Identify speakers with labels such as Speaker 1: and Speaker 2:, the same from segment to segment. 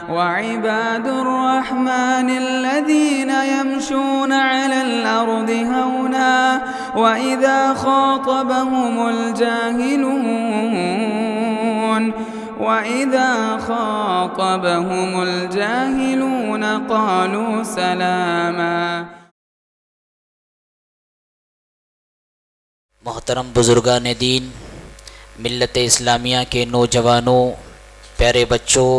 Speaker 1: وعباد الرحمن الذين يمشون على الأرض هونا وإذا خاطبهم الجاهلون قالوا سلاما۔
Speaker 2: محترم بزرگان دین، ملت اسلامیہ کے نوجوانوں، پیارے بچوں،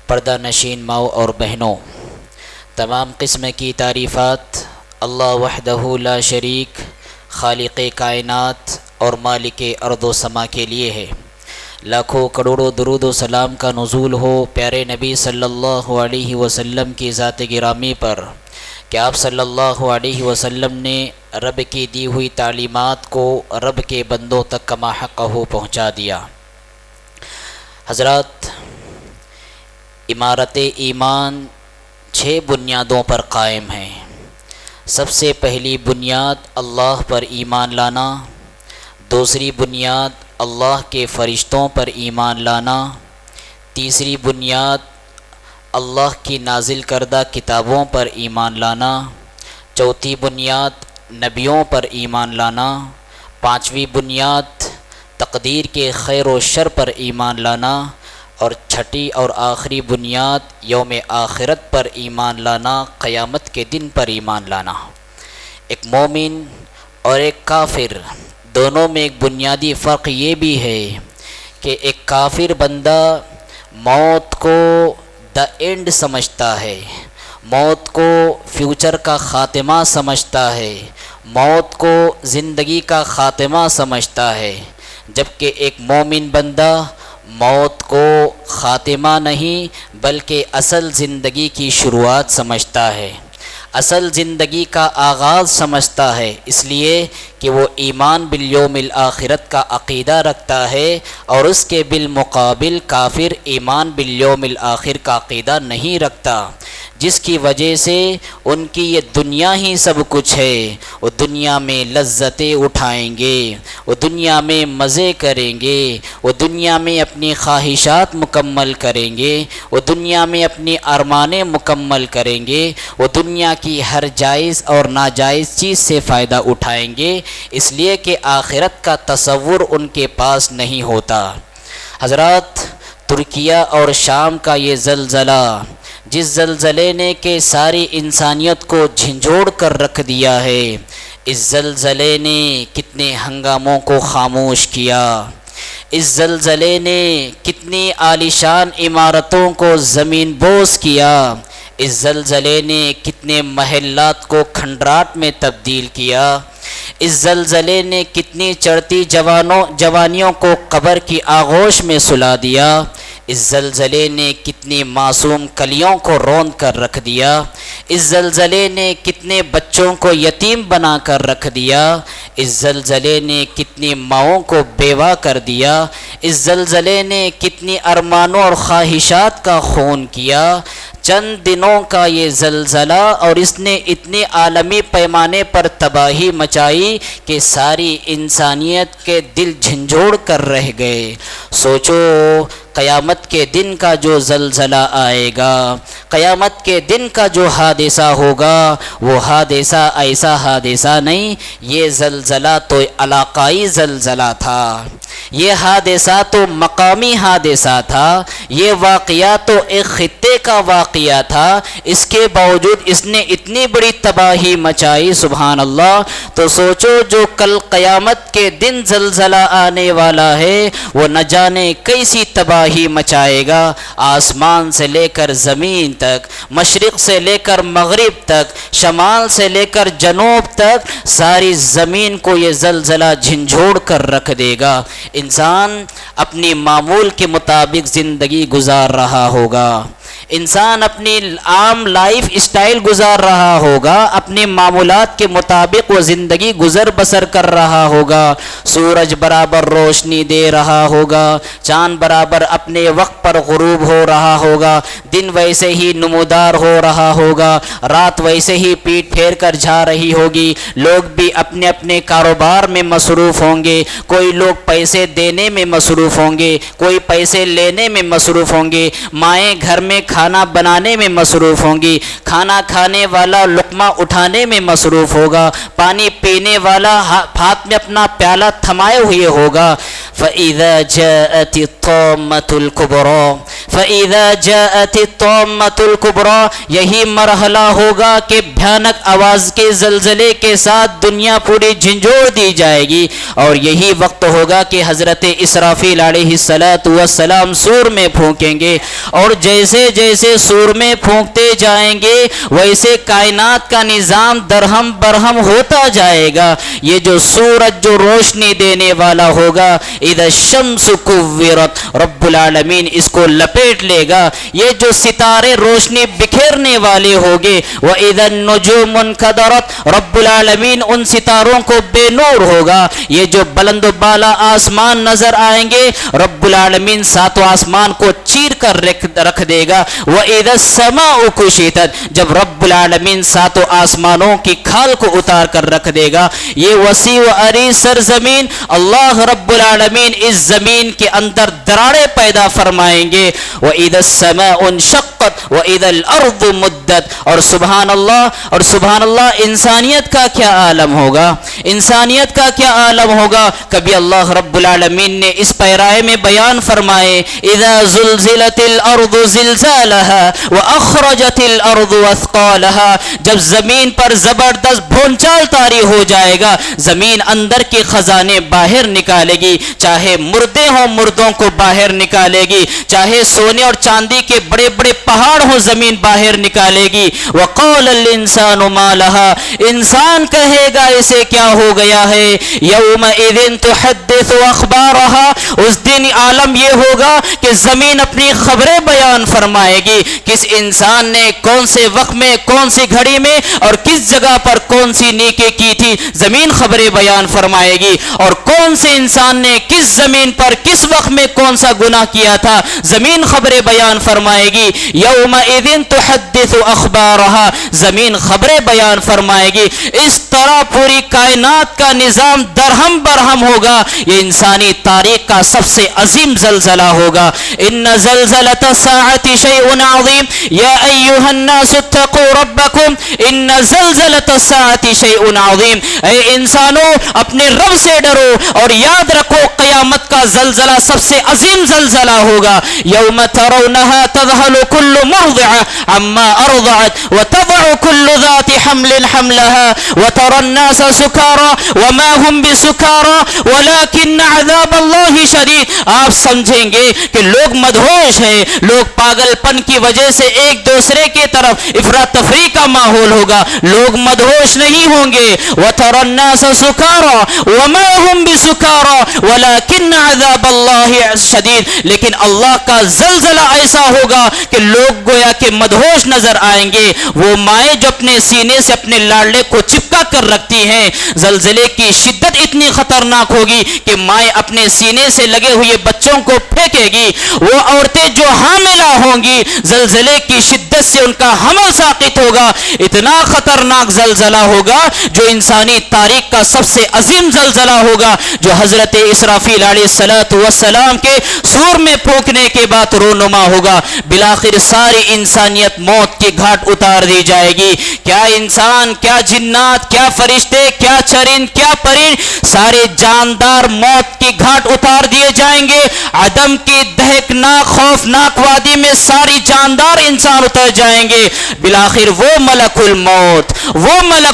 Speaker 2: پردہ نشین ماؤں اور بہنوں، تمام قسم کی تعریفات اللہ وحدہ لا شریک، خالق کائنات اور مالک ارض و سما کے لیے ہے۔ لاکھوں کروڑوں درود و سلام کا نزول ہو پیارے نبی صلی اللہ علیہ وسلم کی ذات گرامی پر کہ آپ صلی اللہ علیہ وسلم نے رب کی دی ہوئی تعلیمات کو رب کے بندوں تک کما حقہ پہنچا دیا۔ حضرات، عمارت ایمان 6 بنیادوں پر قائم ہے۔ سب سے پہلی بنیاد اللہ پر ایمان لانا، دوسری بنیاد اللہ کے فرشتوں پر ایمان لانا، تیسری بنیاد اللہ کی نازل کردہ کتابوں پر ایمان لانا، چوتھی بنیاد نبیوں پر ایمان لانا، پانچویں بنیاد تقدیر کے خیر و شر پر ایمان لانا، اور چھٹی اور آخری بنیاد یوم آخرت پر ایمان لانا، قیامت کے دن پر ایمان لانا۔ ایک مومن اور ایک کافر دونوں میں ایک بنیادی فرق یہ بھی ہے کہ ایک کافر بندہ موت کو دا اینڈ سمجھتا ہے، موت کو فیوچر کا خاتمہ سمجھتا ہے، موت کو زندگی کا خاتمہ سمجھتا ہے، جبکہ ایک مومن بندہ موت کو خاتمہ نہیں بلکہ اصل زندگی کی شروعات سمجھتا ہے، اصل زندگی کا آغاز سمجھتا ہے، اس لیے کہ وہ ایمان بالیوم الآخرت کا عقیدہ رکھتا ہے، اور اس کے بالمقابل کافر ایمان بالیوم الآخر کا عقیدہ نہیں رکھتا، جس کی وجہ سے ان کی یہ دنیا ہی سب کچھ ہے۔ وہ دنیا میں لذتیں اٹھائیں گے، وہ دنیا میں مزے کریں گے، وہ دنیا میں اپنی خواہشات مکمل کریں گے، وہ دنیا میں اپنی ارمانیں مکمل کریں گے، وہ دنیا کی ہر جائز اور ناجائز چیز سے فائدہ اٹھائیں گے، اس لیے کہ آخرت کا تصور ان کے پاس نہیں ہوتا۔ حضرات، ترکیہ اور شام کا یہ زلزلہ، جس زلزلے نے کہ ساری انسانیت کو جھنجھوڑ کر رکھ دیا ہے، اس زلزلے نے کتنے ہنگاموں کو خاموش کیا، اس زلزلے نے کتنی عالیشان عمارتوں کو زمین بوس کیا، اس زلزلے نے کتنے محلات کو کھنڈرات میں تبدیل کیا، اس زلزلے نے کتنی چڑھتی جوانیوں کو قبر کی آغوش میں سلا دیا، اس زلزلے نے کتنی معصوم کلیوں کو روند کر رکھ دیا، اس زلزلے نے کتنے بچوں کو یتیم بنا کر رکھ دیا، اس زلزلے نے کتنی ماؤں کو بیوہ کر دیا، اس زلزلے نے کتنی ارمانوں اور خواہشات کا خون کیا۔ چند دنوں کا یہ زلزلہ اور اس نے اتنی عالمی پیمانے پر تباہی مچائی کہ ساری انسانیت کے دل جھنجھوڑ کر رہ گئے۔ سوچو، قیامت کے دن کا جو زلزلہ آئے گا، قیامت کے دن کا جو حادثہ ہوگا، وہ حادثہ ایسا حادثہ نہیں، یہ زلزلہ تو علاقائی زلزلہ تھا، یہ حادثہ تو مقامی حادثہ تھا، یہ واقعہ تو ایک خطے کا واقعہ تھا، اس کے باوجود اس نے اتنی بڑی تباہی مچائی، سبحان اللہ۔ تو سوچو، جو کل قیامت کے دن زلزلہ آنے والا ہے، وہ نہ جانے کیسی تباہی مچائے گا، آسمان سے لے کر زمین تک، مشرق سے لے کر مغرب تک، شمال سے لے کر جنوب تک، ساری زمین کو یہ زلزلہ جھنجھوڑ کر رکھ دے گا۔ انسان اپنی معمول کے مطابق زندگی گزار رہا ہوگا، انسان اپنی عام لائف اسٹائل گزار رہا ہوگا، اپنے معمولات کے مطابق وہ زندگی گزر بسر کر رہا ہوگا، سورج برابر روشنی دے رہا ہوگا، چاند برابر اپنے وقت پر غروب ہو رہا ہوگا، دن ویسے ہی نمودار ہو رہا ہوگا، رات ویسے ہی پیٹ پھیر کر جا رہی ہوگی، لوگ بھی اپنے اپنے کاروبار میں مصروف ہوں گے، کوئی لوگ پیسے دینے میں مصروف ہوں گے، کوئی پیسے لینے میں مصروف ہوں گے، مائیں گھر میں کھانا بنانے میں مصروف ہوں گی، کھانا کھانے والا لقمہ اٹھانے میں مصروف ہوگا، پانی پینے والا ہاتھ میں اپنا پیالہ تھمائے ہوئے ہوگا۔ فَإِذَا جَاءَتِ الطَّامَّةُ الْكُبْرَى فَإِذَا جَاءَتِ الطَّامَّةُ الْكُبْرَى، یہی مرحلہ ہوگا کہ بھیانک آواز کے زلزلے کے ساتھ دنیا پوری جھنجھوڑ دی جائے گی، اور یہی وقت ہوگا کہ حضرت اسرافیل علیہ السلام سور میں پھونکیں گے، اور جیسے جیسے سور میں پھونکتے جائیں گے ویسے کائنات کا نظام درہم برہم ہوتا جائے گا۔ یہ جو سورج جو روشنی دینے والا ہوگا، اذا الشمس کورت، رب العالمین اس کو لپیٹ لے گا۔ یہ جو ستارے روشنی بکھیرنے والے ہوگے، واذا النجوم انکدرت، رب العالمین ان ستاروں کو بے نور ہوگا۔ یہ جو بلند و بالا آسمان نظر آئیں گے، رب العالمین ساتوں آسمان کو چیر کر رکھ دے گا۔ وَإِذَا السَّمَاءُ كُشِطَتْ، جب رب العالمین ساتوں آسمانوں کی کھال کو اتار کر رکھ دے گا۔ یہ وسیع و عریض سرزمین، اللہ رب العالمین اس زمین کے اندر دراڑیں پیدا فرمائیں گے۔ وَإِذَا السَّمَاءُ انشقت وَإِذَا الْأَرْضُ مُدَّتْ، اور سبحان اللہ انسانیت کا کیا عالم ہوگا، انسانیت کا کیا عالم ہوگا۔ کبھی اللہ رب العالمین نے اس پیرائے میں بیان فرمائے، اذا زلزلت الارض زلزالها واخرجت الارض اثقالها، جب زمین پر زبردست بھونچال طاری ہو جائے گا، زمین اندر کے خزانے باہر نکالے گی، چاہے مردے ہوں مردوں کو باہر نکالے گی، چاہے سونے اور چاندی کے بڑے بڑے پہاڑ ہوں زمین باہر نکالے گی۔ وقال الانسان ما لها، انسان کہے گا اسے کیا ہو گیا ہے۔ یومئذ تحدث اخبارها، اس دن عالم یہ ہوگا کہ زمین اپنی خبریں بیان فرمائے گی، کس انسان نے کون سے وقت میں کون سی گھڑی میں اور کس جگہ پر کون سی نیکی کی تھی، زمین خبریں بیان فرمائے گی، اور کون سے انسان نے کس زمین پر کس وقت میں کون سا گناہ کیا تھا، زمین خبریں بیان فرمائے گی۔ یومئذ تحدث اخبارها، زمین خبریں بیان فرمائے گی۔ اس طرح پوری کائنات کا نظام درہم برہم ہوگا۔ یہ انسانی تاریخ کا سب سے عظیم زلزلہ ہوگا۔ ان زلزلۃ الساعۃ شیء عظیم یا ایھا الناس اتقوا ربکم ان زلزلۃ الساعۃ شیء عظیم، اے انسانوں اپنے رب سے ڈرو اور یاد رکھو قیامت کا زلزلہ سب سے عظیم زلزلہ ہوگا۔ یوم ترونها تذهل كل مرضعة عما ارضعت وتضع كل ذات حمل حملها وترى الناس سكارى وما هم بسكارى ولكن عذاب الله شديد، آپ سمجھیں گے کہ لوگ مدہوش ہیں، لوگ پاگل پن کی وجہ سے ایک دوسرے کی طرف افراد تفریح کا ماحول ہوگا، لوگ مدہوش نہیں ہوں گے۔ وترى الناس سكارى وما هم بسكارى ولكن عذاب الله شديد، لیکن اللہ کا زلزلہ ایسا ہوگا کہ لوگ گویا کہ مدہوش نظر آئیں گے۔ وہ مائیں جو اپنے سینے سے اپنے لاڑلے کو چپکا کر رکھتی ہیں، زلزلے کی شدت اتنی خطرناک ہوگی کہ مائیں اپنے سینے سے لگے ہوئے بچوں کو پھینکے گی۔ وہ عورتیں جو حاملہ ہوں گی زلزلے کی شدت سے ان کا حمل ساقط ہوگا۔ اتنا خطرناک زلزلہ ہوگا جو انسانی تاریخ کا سب سے عظیم زلزلہ ہوگا، جو حضرت اسرافیل علیہ السلام کے سور میں پھونکنے کے بعد رونما ہوگا۔ بالآخر ساری انسانیت موت کی گھاٹ اتار دی جائے گی۔ کیا انسان، کیا جنات، کیا فرشتے، کیا چرند، کیا پرند، سارے جاندار موت کی گھاٹ اتار دیے جائیں گے۔ عدم کی دہکناک خوفناک وادی میں ساری جاندار انسان اتر جائیں گے۔ بالآخر وہ ملک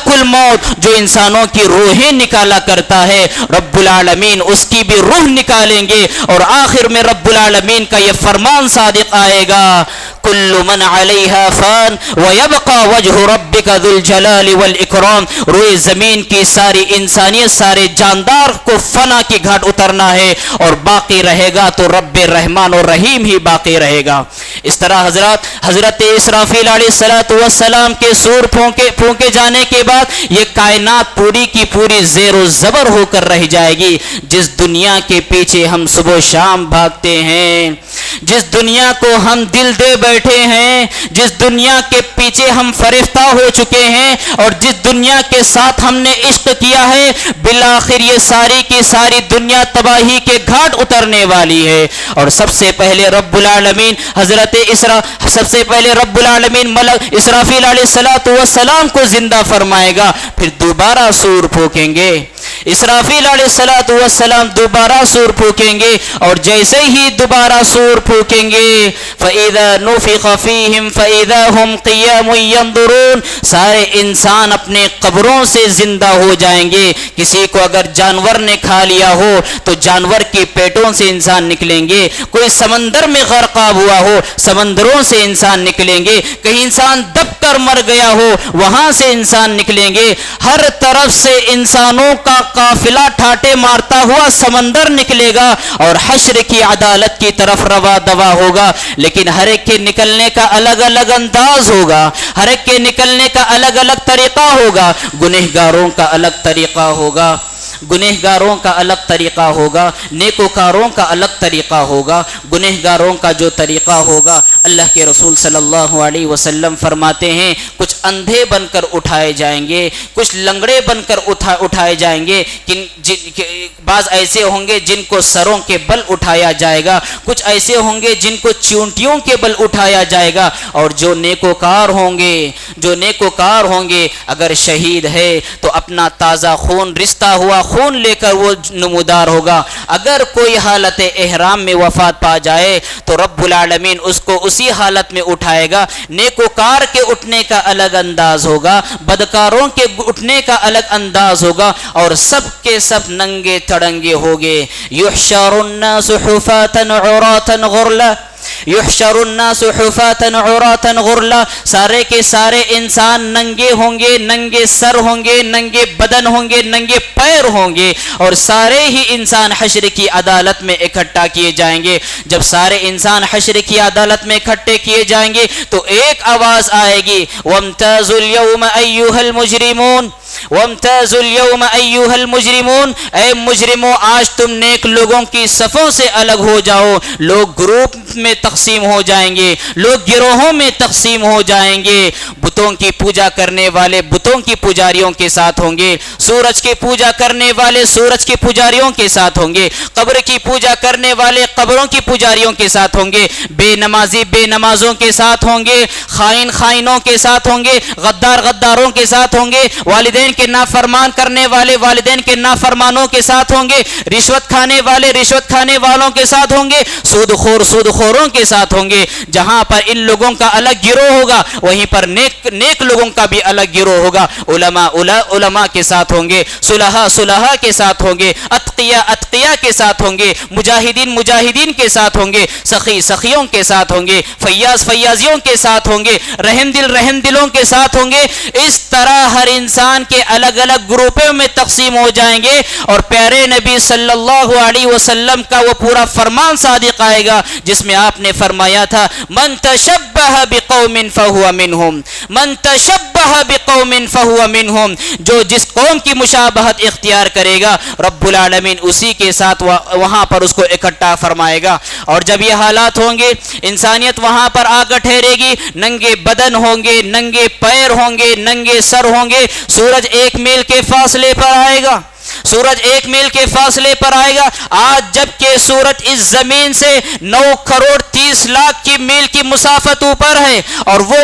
Speaker 2: الموت جو انسانوں کی روحیں نکالا کرتا ہے، رب العالمین اس کی بھی روح نکالیں گے، اور آخر میں رب العالمین کا یہ فرمان صادق آئے گا، کل من علیہا فان ویبقى وجہ ربک ذو الجلال والاکرام، روئے زمین کی ساری انسانیت، سارے جاندار کو فنا کی گھاٹ اترنا ہے، اور باقی رہے گا تو رب رحمان اور رحیم ہی باقی رہے گا۔ اس طرح حضرت اسرافیل علیہ السلام کے سور پھونکے جانے کے بعد یہ کائنات پوری کی پوری زیر و زبر ہو کر رہ جائے گی۔ جس دنیا کے پیچھے ہم صبح و شام بھاگتے ہیں، جس دنیا کو ہم دل دے بیٹھے ہیں، جس دنیا کے پیچھے ہم فریفتہ ہو چکے ہیں، اور جس دنیا کے ساتھ ہم نے عشق کیا ہے، بالآخر یہ ساری کی ساری دنیا تباہی کے گھاٹ اترنے والی ہے۔ اور سب سے پہلے رب العالمین ملک اسرافیل علیہ السلام کو زندہ فرمائے گا، پھر دوبارہ سور پھونکیں گے۔ اسرافیل علیہ السلام دوبارہ سور پھونکیں گے، اور جیسے ہی دوبارہ سور پھونکیں گے فَإِذَا نُفِخَ فِيهِمْ فَإِذَا هُمْ قِيَامٌ يَنظُرُونَ، سارے انسان اپنے قبروں سے زندہ ہو جائیں گے۔ کسی کو اگر جانور نے کھا لیا ہو تو جانور کے پیٹوں سے انسان نکلیں گے، کوئی سمندر میں غرقاب ہوا ہو سمندروں سے انسان نکلیں گے، کہیں انسان دب کر مر گیا ہو وہاں سے انسان نکلیں گے، ہر طرف سے انسانوں کا قافلہ ٹھاٹے مارتا ہوا سمندر نکلے گا اور حشر کی عدالت کی طرف روا دوا ہوگا۔ لیکن ہر ایک کے نکلنے کا الگ الگ انداز ہوگا، ہر ایک کے نکلنے کا الگ الگ طریقہ ہوگا، گنہگاروں کا الگ طریقہ ہوگا، گنہگاروں کا الگ طریقہ ہوگا، نیکوکاروں کا الگ طریقہ ہوگا۔ گنہگاروں کا جو طریقہ ہوگا، اللہ کے رسول صلی اللہ علیہ وسلم فرماتے ہیں کچھ اندھے بن کر اٹھائے جائیں گے، کچھ لنگڑے بن کر اٹھائے جائیں گے، بعض ایسے ہوں گے جن کو سروں کے بل اٹھایا جائے گا، کچھ ایسے ہوں گے جن کو چونٹیوں کے بل اٹھایا جائے گا، اور جو نیکوکار ہوں گے اگر شہید ہے تو اپنا تازہ خون رشتہ ہوا خون لے کر وہ نمودار ہوگا۔ اگر کوئی حالت احرام میں وفات پا جائے تو رب العالمین اس کو اسی حالت میں اٹھائے گا۔ نیکوکار کے اٹھنے کا الگ انداز ہوگا، بدکاروں کے اٹھنے کا الگ انداز ہوگا، اور سب کے سب ننگے تڑنگے ہوگے۔ یحشر الناس حفاة عراة غرلا، یحشر الناس حفاة عراة غرلا، سارے کے سارے انسان ننگے ہوں گے، ننگے سر ہوں گے، ننگے بدن ہوں گے، ننگے پیر ہوں گے، اور سارے ہی انسان حشر کی عدالت میں اکٹھا کیے جائیں گے۔ جب سارے انسان حشر کی عدالت میں اکٹھے کیے جائیں گے تو ایک آواز آئے گی وَامْتَازُوا الْيَوْمَ أَيُّهَا الْمُجْرِمُونَ، وَامْتَازُوا الْيَوْمَ أَيُّهَا الْمُجْرِمُونَ، اے مجرموں آج تم نیک لوگوں کی صفوں سے الگ ہو جاؤ۔ لوگ گروپ میں تقسیم ہو جائیں گے، لوگ گروہوں میں تقسیم ہو جائیں گے۔ بتوں کی پوجا کرنے والے بتوں کی پجاریوں کے ساتھ ہوں گے، سورج کی پوجا کرنے والے سورج کے پجاریوں کے ساتھ ہوں گے، قبر کی پوجا کرنے والے قبروں کی پجاریوں کے ساتھ ہوں گے، بے نمازی بے نمازوں کے ساتھ ہوں گے، خائن خائنوں کے ساتھ ہوں گے، غدار غداروں کے ساتھ ہوں گے، والدین کے نافرمان کرنے والے والدین کے نافرمانوں کے ساتھ ہوں گے، رشوت کھانے والے رشوت کھانے والوں کے ساتھ ہوں گے، سود خوروں کے ساتھ ہوں گے۔ جہاں پر ان لوگوں کا الگ گروہ ہوگا وہیں پر نیک لوگوں کا بھی الگ گروہ ہوگا۔ علماء کے ساتھ ہوں گے، صلحاء کے ساتھ ہوں گے، اتقیاء کے ساتھ ہوں گے، مجاہدین کے ساتھ ہوں گے، سخیوں کے ساتھ ہوں گے، فیاضیوں کے ساتھ ہوں گے، رحم دلوں کے ساتھ ہوں گے۔ اس طرح ہر انسان کے الگ الگ گروپوں میں تقسیم ہو جائیں گے، اور پیارے نبی صلی اللہ علیہ وسلم کا وہ پورا فرمان صادق آئے گا جس میں آپ نے فرمایا تھا من تشبہ بقوم فہو منہم، من تشبہ بقوم فہو منہم، جو جس قوم کی مشابہت اختیار کرے گا رب العالمین اسی کے ساتھ وہاں پر اس کو اکٹھا فرمائے گا۔ اور جب یہ حالات ہوں گے انسانیت وہاں پر آ کر ٹھہرے گی، ننگے بدن ہوں گے، ننگے پیر ہوں گے، ننگے سر ہوں گے، سورج 1 میل کے فاصلے پر آئے گا، سورج 1 میل کے فاصلے پر آئے گا۔ آج جب کہ سورج اس زمین سے 9 کروڑ 30 لاکھ کی میل کی مسافت اوپر ہے، اور وہ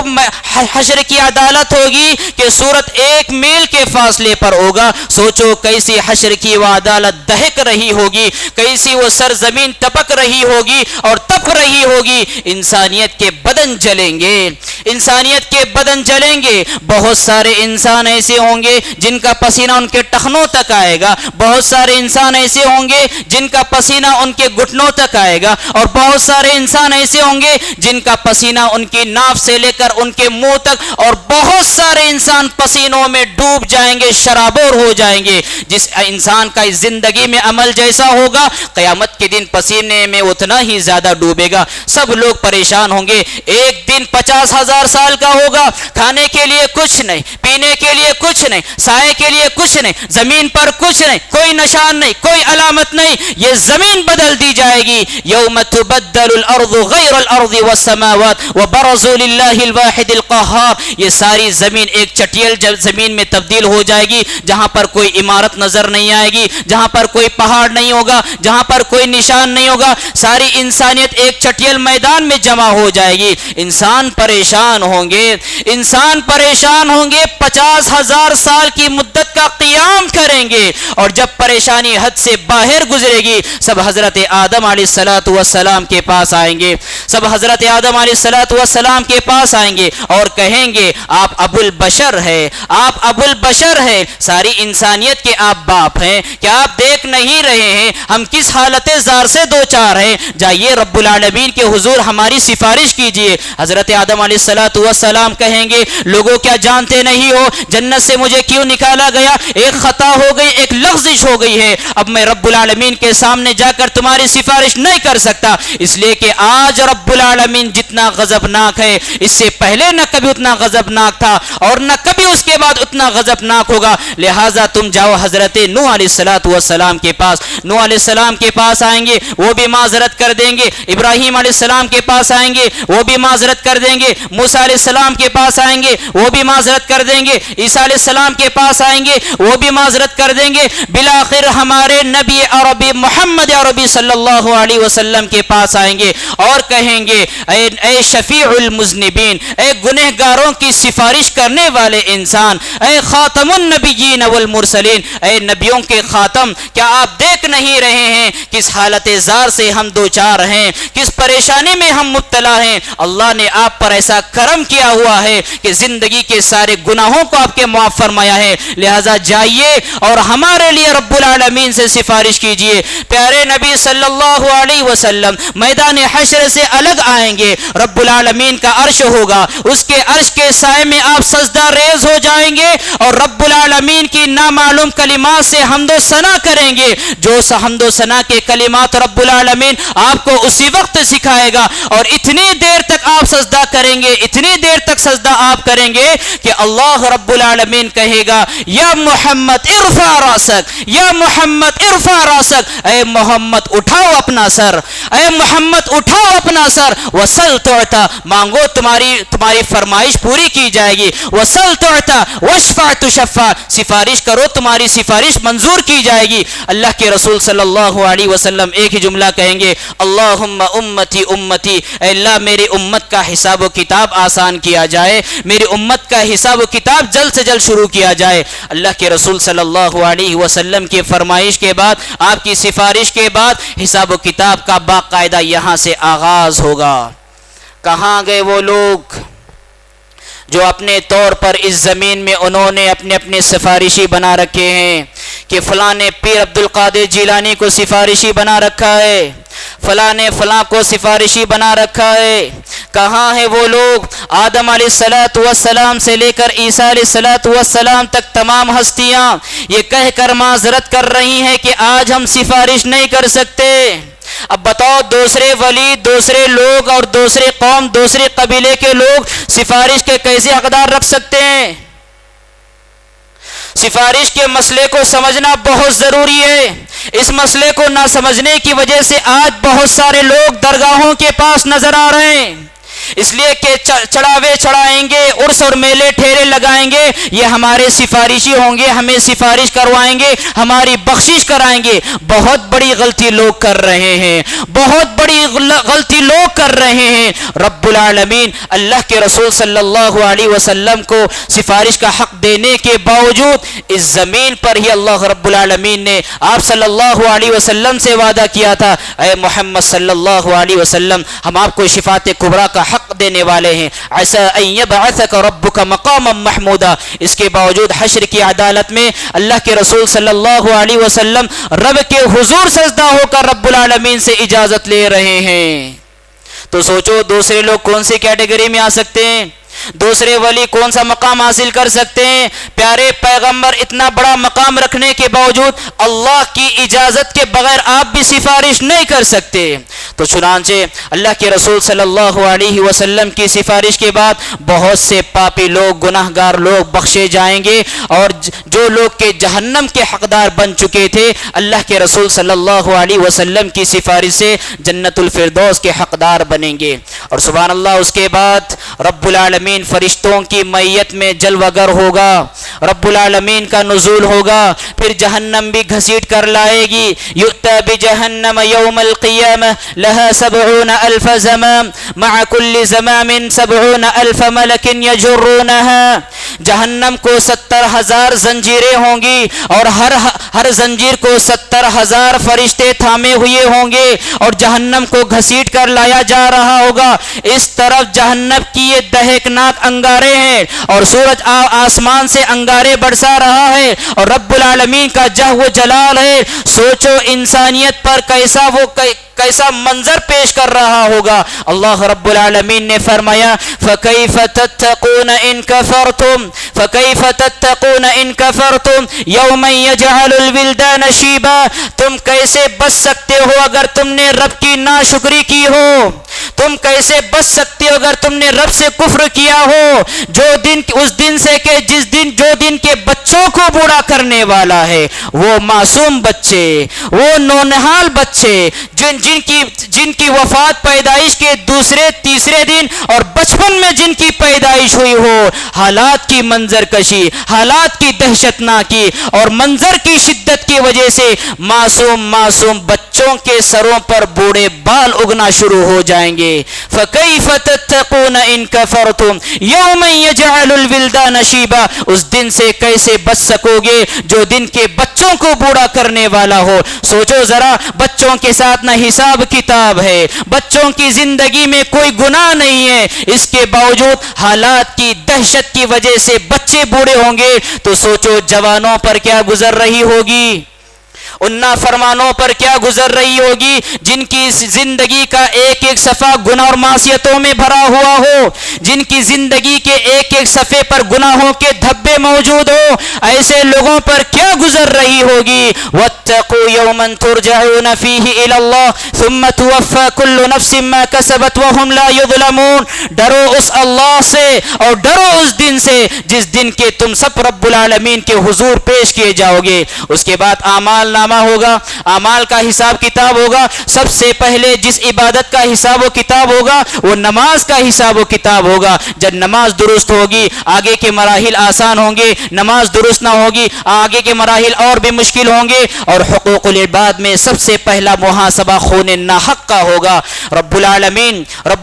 Speaker 2: حشر کی عدالت ہوگی کہ سورج 1 میل کے فاصلے پر ہوگا۔ سوچو کیسی حشر کی وہ عدالت دہک رہی ہوگی، کیسی وہ سرزمین ٹپک رہی ہوگی اور تپ رہی ہوگی۔ انسانیت کے بدن جلیں گے، انسانیت کے بدن جلیں گے۔ بہت سارے انسان ایسے ہوں گے جن کا پسینہ ان کے ٹخنوں تک آئے گا، گا, بہت سارے انسان ایسے ہوں گے جن کا پسینہ ان کے گھٹنوں تک آئے گا, اور بہت سارے انسان ایسے ہوں گے جن کا پسینہ ان کی ناف سے لے کر ان کے منہ تک, اور بہت سارے انسان پسینوں میں ڈوب جائیں گے, شرابور ہو جائیں گے. جس انسان کا اس زندگی میں عمل جیسا ہوگا, قیامت کے دن پسینے میں اتنا ہی زیادہ ڈوبے گا. سب لوگ پریشان ہوں گے. ایک دن 50,000 سال کا ہوگا, کھانے کے لیے کچھ نہیں, پینے کے لیے کچھ نہیں, سائے کے لیے کچھ نہیں, زمین پر کچھ نہیں, کوئی نشان نہیں, کوئی علامت نہیں. یہ زمین بدل دی جائے گی. یوم تبدل الارض غیر الارض والسماوات وبرزوا للہ الواحد القہار. یہ ساری زمین ایک چٹیل زمین میں تبدیل ہو جائے گی, جہاں پر کوئی عمارت نظر نہیں آئے گی, جہاں پر کوئی پہاڑ نہیں ہوگا, جہاں پر کوئی نشان نہیں ہوگا. ساری انسانیت ایک چٹیل میدان میں جمع ہو جائے گی. انسان پریشان ہوں گے, انسان پریشان ہوں گے, 50,000 سال کی مدت کا قیام کریں گے, اور جب پریشانی حد سے باہر گزرے گی, سب حضرت آدم علیہ السلام کے پاس آئیں گے. سب حضرت آدم علیہ السلام کے پاس آئیں گے اور کہیں گے آپ ابو البشر ہے, آپ ابو البشر ہے, ساری انسانیت کے آپ باپ ہیں. کیا آپ دیکھ نہیں رہے ہیں ہم کس حالت زار سے دو چار ہیں؟ جائیے رب العالمین کے حضور ہماری سفارش کیجئے. حضرت آدم علیہ السلام کہیں گے لوگوں کیا جانتے نہیں ہو جنت سے مجھے کیوں نکالا گیا؟ ایک خطا ہو گئی, ایک لغزش ہو گئی ہے. اب میں رب العالمین کے سامنے جا کر تمہاری سفارش نہیں کر سکتا, اس لیے کہ آج رب العالمین جتنا غضبناک ہے, اس سے پہلے نہ کبھی اتنا غضبناک تھا اور نہ کبھی اس کے بعد اتنا غضبناک ہوگا. لہٰذا تم جاؤ حضرت نوح علیہ السلام کے پاس. نوح علیہ السلام کے پاس آئیں گے, وہ بھی معذرت کر دیں گے. ابراہیم علیہ السلام کے پاس آئیں گے, وہ بھی معذرت کر دیں گے. موسیٰ علیہ السلام کے پاس آئیں گے, وہ بھی معذرت کر دیں گے. عیسیٰ علیہ السلام کے پاس آئیں گے, وہ بھی معذرت کر دیں گے. بالآخر ہمارے نبی عربی محمد عربی صلی اللہ علیہ وسلم کے پاس آئیں گے اور کہیں گے اے شفیع المذنبین, اے گنہگاروں کی سفارش کرنے والے انسان, اے خاتم النبیین والمرسلین, اے نبیوں کے خاتم, کیا آپ دیکھ نہیں رہے ہیں کس حالت زار سے ہم دو چار ہیں, کس پریشانی میں ہم مبتلا ہیں؟ اللہ نے آپ پر ایسا کرم کیا ہوا ہے کہ زندگی کے سارے گناہوں کو آپ کے معاف فرمایا ہے. لہذا جائیے اور ہمارے لیے رب العالمین سے سفارش کیجئے. پیارے نبی صلی اللہ علیہ وسلم میدان حشر سے الگ آئیں گے, رب العالمین کا عرش ہوگا, اس کے عرش کے سائے میں آپ سجدہ ریز ہو جائیں گے اور رب العالمین کی نامعلوم کلمات سے حمد و ثنا کریں گے. جو حمد و ثنا کے کلمات رب العالمین آپ کو اسی وقت سکھائے گا, اور اتنی دیر تک آپ سجدہ کریں گے, اتنی دیر تک سجدہ آپ کریں گے کہ اللہ رب العالمین کہے گا یا محمد ارفع راسک, یا محمد ارفع راسک, اے محمد اٹھاؤ اپنا سر, اے محمد اٹھاؤ اپنا سر. وسل تعطا, مانگو تمہاری فرمائش پوری کی جائے گی. وسل تعطا واشفع تشفع, سفارش کرو تمہاری سفارش منظور کی جائے گی. اللہ کے رسول صلی اللہ علیہ وسلم ایک ہی جملہ کہیں گے, اللہم امتی امتی, اے اللہ میری امت کا حساب و کتاب آسان کیا جائے, میری امت کا حساب و کتاب جلد سے جلد شروع کیا جائے. اللہ کے رسول صلی اللہ علیہ وسلم کی فرمائش کے بعد, آپ کی سفارش کے بعد حساب و کتاب کا باقاعدہ یہاں سے آغاز ہوگا. کہاں گئے وہ لوگ جو اپنے طور پر اس زمین میں انہوں نے اپنے سفارشی بنا رکھے ہیں کہ فلاں نے پیر عبد القادر جیلانی کو سفارشی بنا رکھا ہے, فلاں نے فلاں کو سفارشی بنا رکھا ہے؟ کہاں ہیں وہ لوگ؟ آدم علیہ السلام سے لے کر عیسیٰ علیہ السلام تک تمام ہستیاں یہ کہہ کر معذرت کر رہی ہیں کہ آج ہم سفارش نہیں کر سکتے. اب بتاؤ دوسرے ولی, دوسرے لوگ اور دوسرے قوم, دوسرے قبیلے کے لوگ سفارش کے کیسے حقدار رکھ سکتے ہیں؟ سفارش کے مسئلے کو سمجھنا بہت ضروری ہے. اس مسئلے کو نہ سمجھنے کی وجہ سے آج بہت سارے لوگ درگاہوں کے پاس نظر آ رہے ہیں, اس لیے کہ چڑھاوے چڑھائیں گے, عرس اور میلے ٹھیرے لگائیں گے, یہ ہمارے سفارشی ہوں گے, ہمیں سفارش کروائیں گے, ہماری بخشش کرائیں گے. بہت بڑی غلطی لوگ کر رہے ہیں, بہت بڑی غلطی لوگ کر رہے ہیں. رب العالمین اللہ کے رسول صلی اللہ علیہ وسلم کو سفارش کا حق دینے کے باوجود اس زمین پر ہی اللہ رب العالمین نے آپ صلی اللہ علیہ وسلم سے وعدہ کیا تھا, اے محمد صلی اللہ علیہ وسلم ہم آپ کو شفاعت کبریٰ کا حق دینے والے ہیں. عسى ان يبعثك ربك مقاما محمودا. اس کے باوجود حشر کی عدالت میں اللہ کے رسول صلی اللہ علیہ وسلم رب کے حضور سجدہ ہو کر رب العالمین سے اجازت لے رہے ہیں. تو سوچو دوسرے لوگ کون سی کیٹیگری میں آ سکتے ہیں, دوسرے ولی کون سا مقام حاصل کر سکتے ہیں. پیارے پیغمبر اتنا بڑا مقام رکھنے کے باوجود اللہ کی اجازت کے بغیر آپ بھی سفارش نہیں کر سکتے. تو چنانچہ اللہ کے رسول صلی اللہ علیہ وسلم کی سفارش کے بعد بہت سے پاپی لوگ, گناہ گار لوگ بخشے جائیں گے, اور جو لوگ کے جہنم کے حقدار بن چکے تھے اللہ کے رسول صلی اللہ علیہ وسلم کی سفارش سے جنت الفردوس کے حقدار بنیں گے. اور سبحان اللہ, اس کے بعد رب العالمین فرشتوں کی معیت میں جلوہ گر ہوگا, رب العالمین کا نزول ہوگا, پھر جہنم بھی گھسیٹ کر لائے گی. یؤتی بجہنم یوم القیامہ لہا 70,000 زمام مع کل زمام 70,000 ملک یجرونہا. جہنم کو 70,000 زنجیریں ہوں گی, اور ہر زنجیر کو 70,000 فرشتے تھامے ہوئے ہوں گے, اور جہنم کو گھسیٹ کر لایا جا رہا ہوگا. اس طرف جہنم کی یہ دہشتناک انگارے ہیں, اور سورج آسمان سے انگارے برسا رہا ہے, اور رب العالمین کا جہ و جلال ہے. سوچو انسانیت پر کیسا منظر پیش کر رہا ہوگا. اللہ رب العالمین نے فرمایا فَكَيْفَ تَتَّقُونَ إِن كَفَرْتُمْ فَكَيْفَ تَتَّقُونَ إِن كَفَرْتُمْ يَوْمًا يَجْعَلُ الْوِلْدَانَ شِيبًا. تم کیسے بچ سکتے ہو اگر تم نے رب کی ناشکری کی ہو, تم کیسے بچ سکتے ہو اگر تم نے رب سے کفر کیا ہو. اس دن سے کہ جو دن کے بچوں کو بوڑھا کرنے والا ہے, وہ معصوم بچے, وہ نونہال بچے جن کی وفات پیدائش کے دوسرے تیسرے دن اور بچپن میں جن کی پیدائش ہوئی ہو, حالات کی منظر کشی, حالات کی دہشتناکی اور منظر کی شدت کی وجہ سے معصوم بچوں کے سروں پر بوڑھے بال اگنا شروع ہو جائیں گے. فَكَيْفَ تَتَّقُونَ إِن كَفَرْتُمْ يَوْمًا يَجْعَلُ الْوِلْدَانَ شِيبًا. اس دن سے کیسے بچ سکو گے جو دن کے بچوں کو بوڑھا کرنے والا ہو. سوچو ذرا, بچوں کے ساتھ نہ حساب کتاب ہے, بچوں کی زندگی میں کوئی گناہ نہیں ہے, اس کے باوجود حالات کی دہشت کی وجہ سے بچے بوڑھے ہوں گے. تو سوچو جوانوں پر کیا گزر رہی ہوگی, ان نافرمانوں پر کیا گزر رہی ہوگی جن کی زندگی کا ایک ایک صفحہ گناہ اور معصیتوں میں بھرا ہوا ہو, جن کی زندگی کے ایک ایک صفحے پر گناہوں کے دھبے موجود ہو. ایسے لوگوں پر کیا گزر رہی ہوگی. واتقوا یوما ترجعون فیہ الی اللہ ثم توفی کل نفس ما کسبت وہم لا یظلمون. ڈرو اس اللہ سے اور ڈرو اس دن سے جس دن کے تم سب رب العالمین کے حضور پیش کیے جاؤ گے. اس کے بعد اعمال نامہ ہوگا, اعمال کا حساب کتاب ہوگا. سب سے پہلے جس عبادت کا حساب و کتاب ہوگا وہ نماز کا حساب و کتاب ہوگا. جب نماز درست ہوگی آگے کے مراحل آسان ہوں گے, نماز درست نہ ہوگی آگے کے مراحل اور بھی مشکل ہوں گے. اور حقوق العباد میں سب سے پہلا محاسبہ خون ناحق کا ہوگا. رب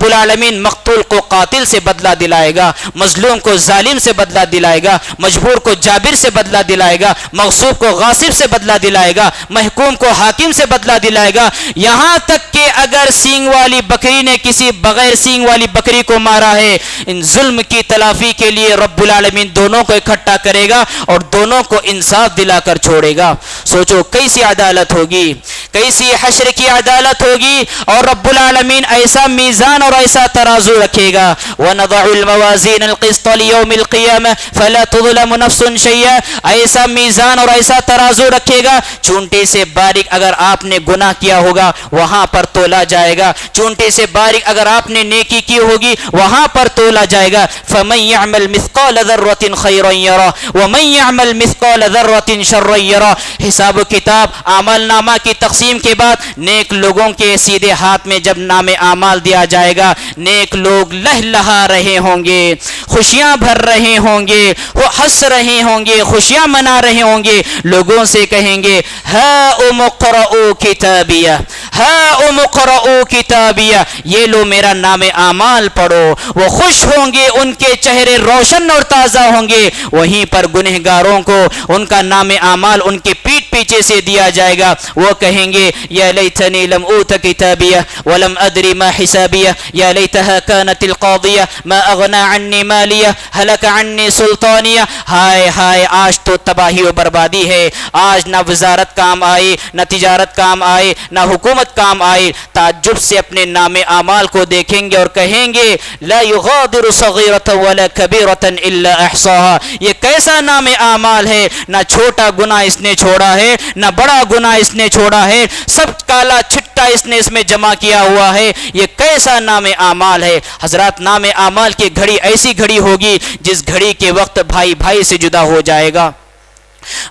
Speaker 2: العالمین مقتول کو قاتل سے بدلہ دلائے گا, مظلوم کو ظالم سے بدلہ دلائے گا, مجبور کو جابر سے بدلہ دلائے گا, مغصوب کو غاصب سے بدلہ دلائے گا, محکوم کو حاکم سے بدلہ دلائے گا. یہاں تک کہ اگر سینگ والی بکری نے کسی بغیر سینگ والی بکری کو مارا ہے, ان ظلم کی تلافی کے لیے رب العالمین دونوں کو اکٹھا کرے گا اور دونوں کو انصاف دلا کر چھوڑے گا. سوچو کیسی عدالت ہوگی, کیسی حشر کی عدالت ہوگی. اور رب العالمین ایسا میزان اور ایسا ترازو رکھے گا. وَنَضَعُ الْمَوَازِينَ الْقِسْطَ لِيَوْمِ الْقِيَامَةِ فَلَا تُظْلَمُ نَفْسٌ شَيْئًا. ایسا میزان اور ایسا ترازو رکھے گا, چونٹے سے باریک اگر آپ نے گناہ کیا ہوگا وہاں پر تولا جائے گا, چونٹے سے باریک اگر آپ نے نیکی کی ہوگی وہاں پر تولا جائے گا. فَمَن يَعْمَلْ مِثْقَالَ ذَرَّةٍ خَيْرًا يَرَهُ وَمَن يَعْمَلْ مِثْقَالَ ذَرَّةٍ شَرًّا يَرَهُ. حساب و کتاب اعمال نامہ کی تقسیم کے بعد نیک لوگوں کے سیدھے ہاتھ میں جب نام اعمال دیا جائے گا, نیک لوگ لہلہا رہے ہوں گے, خوشیاں بھر رہے ہوں گے، وہ ہنس رہے ہوں گے، خوشیاں منا رہے ہوں گے، لوگوں سے کہیں گے ہاؤم اقرؤوا کتابیہ، ہاؤم اقرؤوا کتابیہ، یہ لو میرا نام اعمال پڑھو۔ وہ خوش ہوں گے، ان کے چہرے روشن اور تازہ ہوں گے، وہیں پر گنہگاروں کو ان کا نام اعمال ان کے پیٹ پیچھے سے دیا جائے گا، وہ کہیں گے یا لیتنی لم اوت کتابیہ ولم ادری ما حسابیہ یا لیتها كانت القاضیہ ما اغنى عنی مالیہ ہلک عنی سلطانیہ۔ ہائے ہائے، آج تو تباہی و بربادی ہے، آج نہ وزارت کام آئی، نہ تجارت کام آئی، نہ حکومت کام آئی۔ تعجب سے اپنے نام اعمال کو دیکھیں گے اور کہیں گے لا یغادر صغیرۃ ولا کبیرۃ الا احصاها، یہ کیسا نام اعمال ہے، نہ چھوٹا گناہ اس نے چھوڑا ہے، نہ بڑا گناہ اس نے چھوڑا ہے، سب کالا چھٹا اس نے اس میں جمع کیا ہوا ہے، یہ کیسا نام اعمال ہے۔ حضرات، نام اعمال کی گھڑی ایسی گھڑی ہوگی جس گھڑی کے وقت بھائی بھائی سے جدا ہو جائے گا،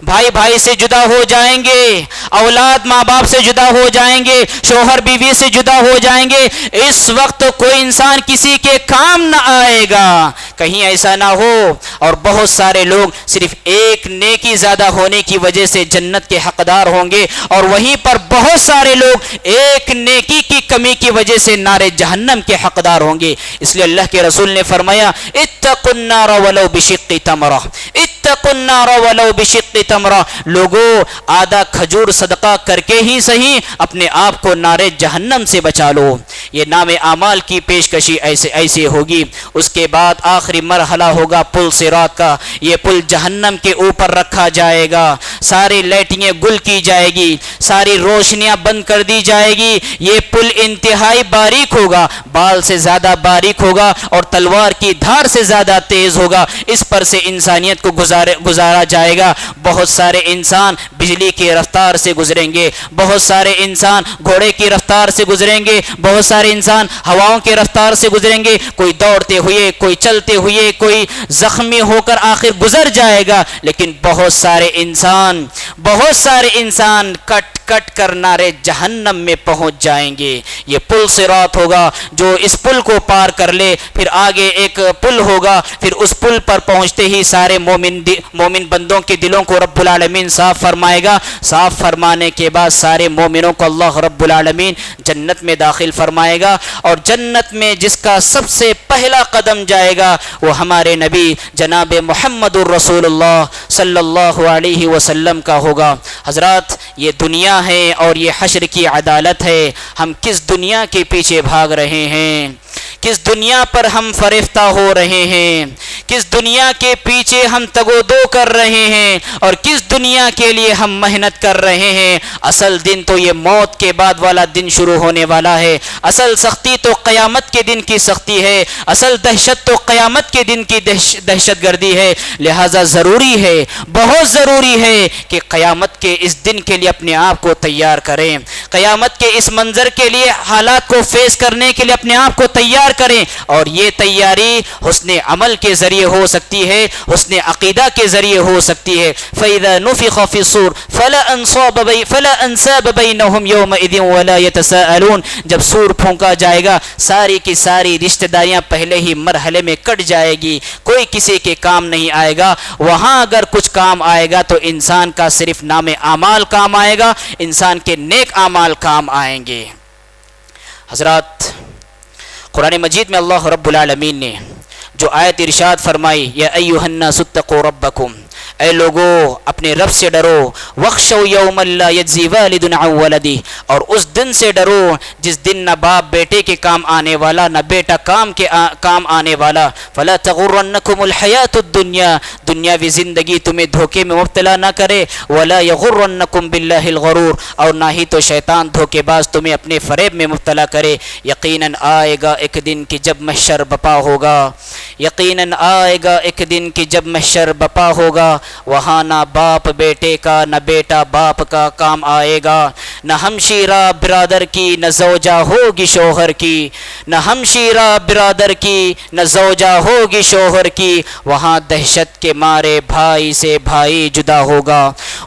Speaker 2: بھائی بھائی سے جدا ہو جائیں گے، اولاد ماں باپ سے جدا ہو جائیں گے، شوہر بیوی سے جدا ہو جائیں گے۔ اس وقت کوئی انسان کسی کے کام نہ آئے گا، کہیں ایسا نہ ہو اور بہت سارے لوگ صرف ایک نیکی زیادہ ہونے کی وجہ سے جنت کے حقدار ہوں گے، اور وہیں پر بہت سارے لوگ ایک نیکی کی کمی کی وجہ سے نار جہنم کے حقدار ہوں گے۔ اس لیے اللہ کے رسول نے فرمایا اتقوا النار ولو بشق تمرہ، اتقوا النار ولو بشق تمرہ، لوگوں آدھا کھجور صدقہ کر کے ہی صحیح اپنے آپ کو نار جہنم سے بچا لو۔ یہ نام اعمال کی پیشکشی ایسے ہوگی۔ اس کے بعد آخری مرحلہ ہوگا پل صراط کا، یہ پل جہنم کے اوپر رکھا جائے گا، ساری لائٹیں گل کی جائے گی، ساری روشنیاں بند کر دی جائے گی، یہ پل انتہائی باریک ہوگا، بال سے زیادہ باریک ہوگا اور تلوار کی دھار سے زیادہ تیز ہوگا، اس پر سے انسانیت کو گزارا جائے گا۔ بہت سارے انسان بجلی کی رفتار سے گزریں گے، بہت سارے انسان گھوڑے کی رفتار سے گزریں گے، بہت سارے انسان ہواؤں کی رفتار سے گزریں گے، کوئی دوڑتے ہوئے، کوئی چلتے ہوئے، کوئی زخمی ہو کر آخر گزر جائے گا، لیکن بہت سارے انسان کٹ کر نارے جہنم میں پہنچ جائیں گے۔ یہ پل صراط ہوگا، جو اس پل کو پار کر لے، پھر آگے ایک پل ہوگا، پھر اس پل پر پہنچتے ہی سارے مومن بندوں کے دلوں کو رب العالمین صاف فرمائے گا، صاف فرمانے کے بعد سارے مومنوں کو اللہ رب العالمین جنت میں داخل فرمائے گا، اور جنت میں جس کا سب سے پہلا قدم جائے گا وہ ہمارے نبی جناب محمد الرسول اللہ صلی اللہ علیہ وسلم کا ہوگا۔ حضرات، یہ دنیا ہے اور یہ حشر کی عدالت ہے، ہم کس دنیا کے پیچھے بھاگ رہے ہیں، کس دنیا پر ہم فریفتہ ہو رہے ہیں، کس دنیا کے پیچھے ہم تگ و دو کر رہے ہیں، اور کس دنیا کے لیے ہم محنت کر رہے ہیں۔ اصل دن تو یہ موت کے بعد والا دن شروع ہونے والا ہے، اصل سختی تو قیامت کے دن کی سختی ہے، اصل دہشت تو قیامت کے دن کی دہشت گردی ہے۔ لہذا ضروری ہے، بہت ضروری ہے کہ قیامت کے اس دن کے لیے اپنے آپ کو تیار کریں، قیامت کے اس منظر کے لیے، حالات کو فیس کرنے کے لیے اپنے آپ کو تیار کریں، اور یہ تیاری حسن عمل کے ذریعے ہو سکتی ہے، حسن عقیدہ کے ذریعے ہو سکتی ہے۔ فَإِذَا نُفِخَ فِي الصُّورِ فَلَا أَنْسَابَ بَيْنَهُمْ يَوْمَئِذٍ وَلَا يَتَسَاءَلُونَ، جب سور پھونکا جائے گا، ساری کی ساری رشتہ داریاں پہلے ہی مرحلے میں کٹ جائے گی، کوئی کسی کے کام نہیں آئے گا۔ وہاں اگر کچھ کام آئے گا تو انسان کا صرف نام اعمال کام آئے گا، انسان کے نیک اعمال کام آئیں گے۔ حضرات، قرآن مجید میں اللہ رب العالمین نے جو آیت ارشاد فرمائی، یا ایھا الناس اتقوا ربکم، اے لوگو اپنے رب سے ڈرو، وخشوا یوما لا یجزی والد عن ولدہ، اور اس دن سے ڈرو جس دن نہ باپ بیٹے کے کام آنے والا، نہ بیٹا کام آنے والا۔ فلا تغرنکم الحیات الدنیا، دنیاوی زندگی تمہیں دھوکے میں مبتلا نہ کرے، ولا یغرنکم باللہ الغرور، اور نہ ہی تو شیطان دھوکے باز تمہیں اپنے فریب میں مبتلا کرے۔ یقیناً آئے گا ایک دن کہ جب محشر بپا ہوگا، یقیناً آئے گا ایک دن کہ جب محشر بپا ہوگا، وہاں نہ باپ بیٹے کا، نہ بیٹا باپ کا کام آئے گا، نہ ہمشیرہ برادر کی، نہ زوجہ ہوگی شوہر کی، نہ ہمشیرہ برادر کی، نہ زوجہ ہوگی شوہر کی۔ وہاں دہشت کے مارے بھائی سے بھائی جدا ہوگا۔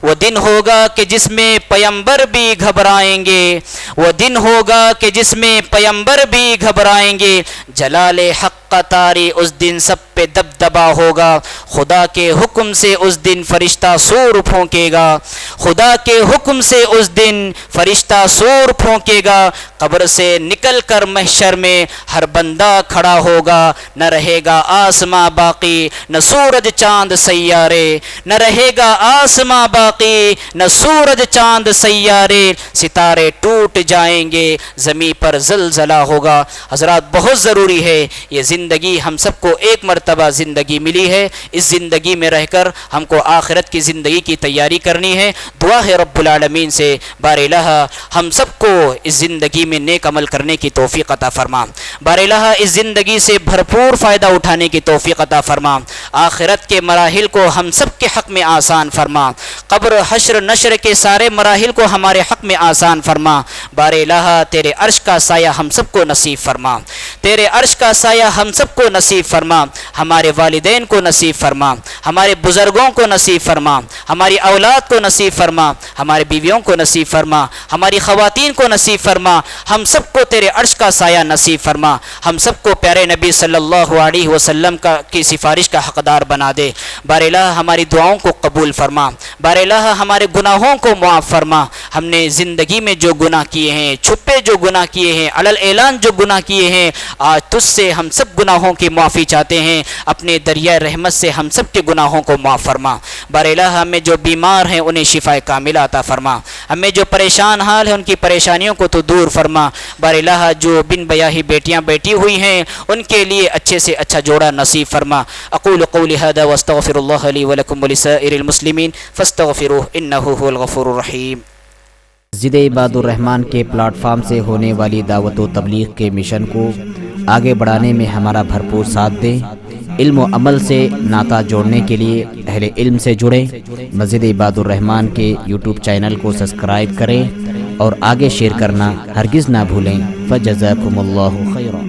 Speaker 2: وہ دن ہوگا کہ جس میں پیمبر بھی گھبرائیں گے، وہ دن ہوگا کہ جس میں پیمبر بھی گھبرائیں گے۔ جلال حق کا طاری اس دن سب پہ پہ دبدبا ہوگا. خدا کے حکم سے اس دن فرشتہ سور پھونکے گا. خدا کے حکم سے اس دن فرشتہ سور پھونکے گا. قبر سے نکل کر محشر میں ہر بندہ کھڑا ہوگا. نہ رہے گا آسماں باقی نہ سورج چاند سیارے. نہ رہے گا آسماں باقی نہ سورج چاند سیارے. ستارے ٹوٹ جائیں گے, زمین پر زلزلہ ہوگا. حضرات بہت ضروری ہے, یہ زندگی ہم سب کو ایک مرتبہ زندگی ملی ہے. اس زندگی میں رہ کر ہم کو آخرت کی زندگی کی تیاری کرنی ہے. دعا ہے رب العالمین سے بار الہ ہم سب کو اس زندگی میں نیک عمل کرنے کی توفیق عطا فرما. بار الہ اس زندگی سے بھرپور فائدہ اٹھانے کی توفیق عطا فرما. آخرت کے مراحل کو ہم سب کے حق میں آسان فرما. قبر حشر نشر کے سارے مراحل کو ہمارے حق میں آسان فرما. بار الہ تیرے عرش کا سایہ ہم سب کو نصیب فرما. تیرے عرش کا سایہ ہم سب کو نصیب فرما. ہمارے والدین کو نصیب فرما. ہمارے بزرگوں کو نصیب فرما. ہماری اولاد کو نصیب فرما. ہمارے بیویوں کو نصیب فرما. ہماری خواتین کو نصیب فرما. ہم سب کو تیرے عرش کا سایہ نصیب فرما. ہم سب کو پیارے نبی صلی اللہ علیہ وسلم کی سفارش کا حقدار بنا دے. بار الہ ہماری دعاؤں کو قبول فرما. بار الہ ہمارے گناہوں کو معاف فرما. ہم نے زندگی میں جو گناہ کیے ہیں, چھپے جو گناہ کیے ہیں, علل اعلان جو گناہ کیے ہیں, آج تجھ سے ہم سب گناہوں کی معافی چاہتے ہیں. اپنے دریائے رحمت سے ہم سب کے گناہوں کو معاف فرما. بار الہ ہمیں جو بیمار ہیں انہیں شفا کاملہ عطا فرما. ہمیں جو پریشان حال ہیں ان کی پریشانیوں کو تو دور فرما. بار الہ جو بن بیاہی بیٹیاں بیٹھی ہوئی ہیں ان کے لیے اچھے سے اچھا جوڑا نصیب فرما. اقول قولی هذا واستغفر الله لي ولكم ولسائر المسلمين فاستغفروه انه هو الغفور الرحیم.
Speaker 3: مسجد عباد الرحمن کے پلیٹ فارم سے ہونے والی دعوت و تبلیغ کے مشن کو آگے بڑھانے میں ہمارا بھرپور ساتھ دیں. علم و عمل سے ناطہ جوڑنے کے لیے اہل علم سے جڑیں. مسجد عباد الرحمن کے یوٹیوب چینل کو سبسکرائب کریں اور آگے شیئر کرنا ہرگز نہ بھولیں. فجزاکم اللہ خیرا.